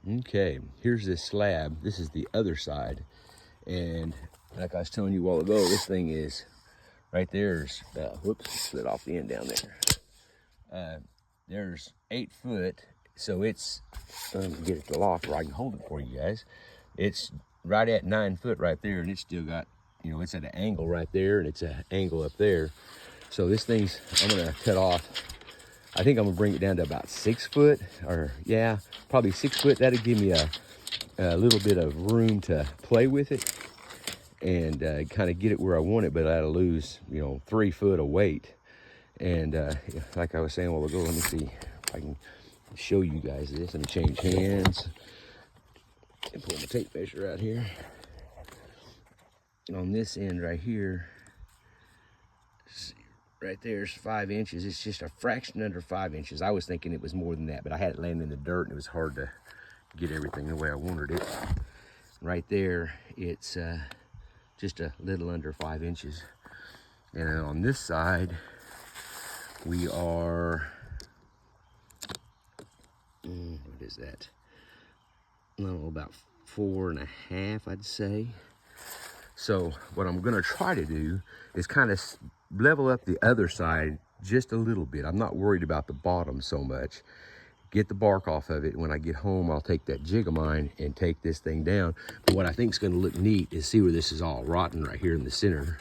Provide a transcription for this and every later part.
Okay, here's this slab. This is the other side. And like I was telling you a while ago, this thing is right there's, whoops, split off the end down there. There's 8 foot, so it's, get it to lock where I can hold it for you guys. It's right at 9 foot right there, and it's still got, you know, it's at an angle right there, and it's an angle up there. So this thing's, I'm gonna cut off, I think I'm gonna bring it down to about 6 foot, or yeah, probably 6 foot. That'll give me a little bit of room to play with it and kind of get it where I want it, but I'll lose, you know, 3 foot of weight. And like I was saying a while ago, let me see if I can show you guys this. Let me change hands and pull my tape measure out here. On this end right here, right there's 5 inches. It's just a fraction under 5 inches. I was thinking it was more than that, but I had it laying in the dirt and it was hard to get everything the way I wanted it. Right there, it's just a little under 5 inches. And on this side, we are, what is that? I don't know, about 4.5, I'd say. So what I'm gonna try to do is kind of level up the other side just a little bit. I'm not worried about the bottom so much. Get the bark off of it. When I get home, I'll take that jig of mine and take this thing down. But what I think is gonna look neat is see where this is all rotten right here in the center.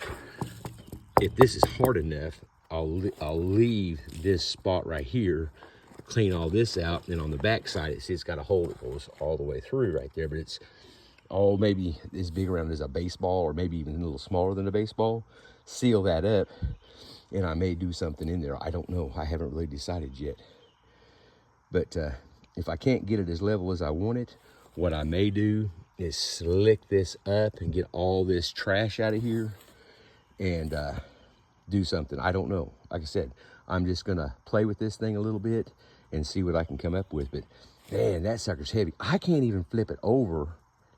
If this is hard enough, I'll leave this spot right here, clean all this out, and on the back side, it's got a hole that goes all the way through right there, but it's all maybe as big around as a baseball, or maybe even a little smaller than a baseball. Seal that up, and I may do something in there. I don't know. I haven't really decided yet. But if I can't get it as level as I want it, what I may do is slick this up and get all this trash out of here and do something. I don't know. Like I said, I'm just gonna play with this thing a little bit and see what I can come up with. But man, that sucker's heavy. I can't even flip it over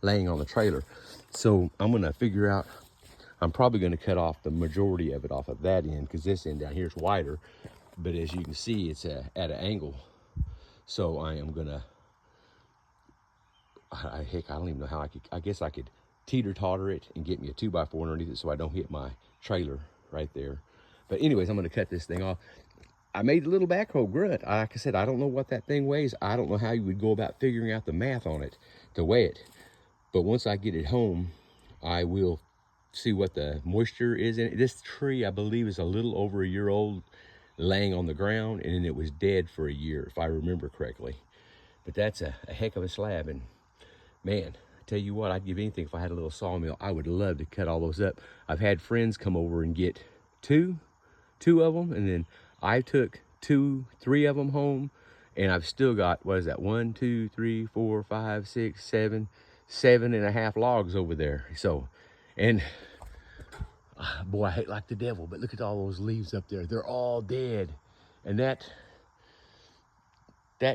laying on the trailer. So I'm gonna figure out, I'm probably gonna cut off the majority of it off of that end, because this end down here is wider. But as you can see, it's at an angle. So I am gonna, heck, I don't even know how I guess I could teeter-totter it and get me a 2x4 underneath it so I don't hit my trailer right there. But anyways, I'm gonna cut this thing off. I made a little backhoe grunt. Like I said, I don't know what that thing weighs. I don't know how you would go about figuring out the math on it to weigh it. But once I get it home, I will see what the moisture is in it. This tree, I believe, is a little over a year old, laying on the ground, and then it was dead for a year, if I remember correctly. But that's a heck of a slab, and man, I tell you what, I'd give anything if I had a little sawmill. I would love to cut all those up. I've had friends come over and get two of them, and then I took 3 of them home, and I've still got, what is that, 1, 2, 3, 4, 5, 6, 7, 7.5 logs over there. So, and boy, I hate like the devil, but look at all those leaves up there. They're all dead. And that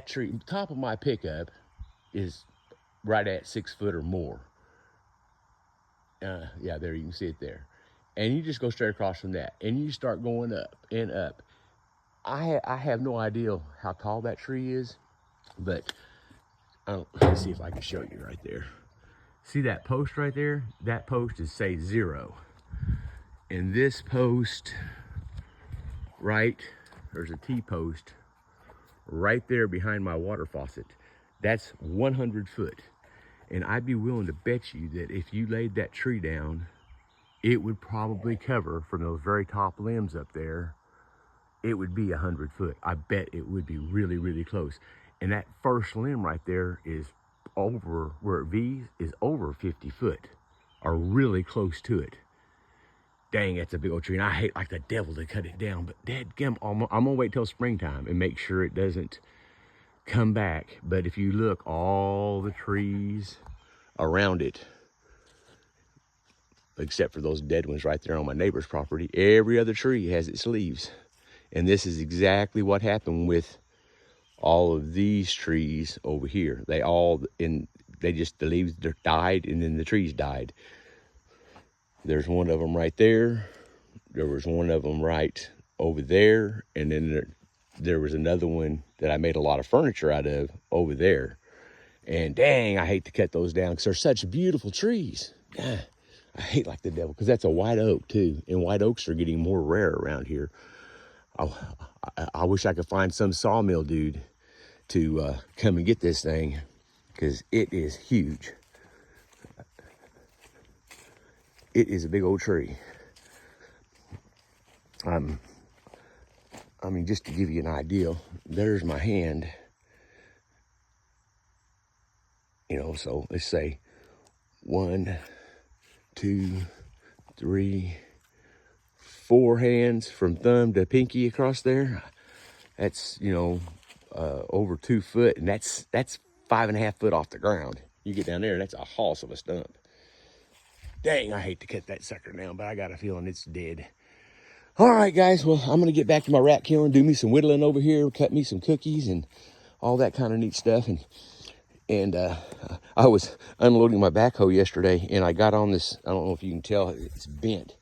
tree, top of my pickup, is right at 6 foot or more. Yeah, there, you can see it there. And you just go straight across from that, and you start going up and up. I have no idea how tall that tree is, but let's see if I can show you right there. See that post right there? That post is, say, 0. And this post, right, there's a T-post right there behind my water faucet. That's 100 foot. And I'd be willing to bet you that if you laid that tree down, it would probably cover from those very top limbs up there, it would be 100 foot. I bet it would be really, really close. And that first limb right there is over, where it V's, is over 50 foot, or really close to it. Dang, that's a big old tree, and I hate like the devil to cut it down, but dadgum, I'm gonna wait till springtime and make sure it doesn't come back. But if you look, all the trees around it, except for those dead ones right there on my neighbor's property, every other tree has its leaves. And this is exactly what happened with all of these trees over here. The leaves died, and then the trees died. There's one of them right there. There was one of them right over there. And then there was another one that I made a lot of furniture out of over there. And dang, I hate to cut those down because they're such beautiful trees. God, I hate like the devil because that's a white oak too. And white oaks are getting more rare around here. I wish I could find some sawmill dude to come and get this thing because it is huge. It is a big old tree. I mean, just to give you an idea, there's my hand. You know, so let's say 1, 2, 3, 4 hands from thumb to pinky across there. That's, you know, over 2 foot, and that's 5.5 foot off the ground. You get down there, that's a hoss of a stump. Dang, I hate to cut that sucker down, but I got a feeling it's dead. All right, guys, well, I'm gonna get back to my rat killing, do me some whittling over here, cut me some cookies and all that kind of neat stuff. And I was unloading my backhoe yesterday, and I got on this, I don't know if you can tell, it's bent.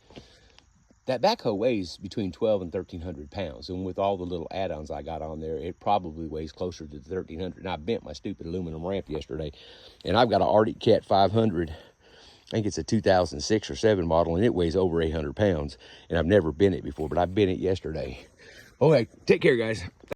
That backhoe weighs between 1,200 and 1,300 pounds, and with all the little add-ons I got on there, it probably weighs closer to 1,300. And I bent my stupid aluminum ramp yesterday, and I've got an Arctic Cat 500. I think it's a 2006 or 7 model, and it weighs over 800 pounds. And I've never bent it before, but I bent it yesterday. Okay, take care, guys.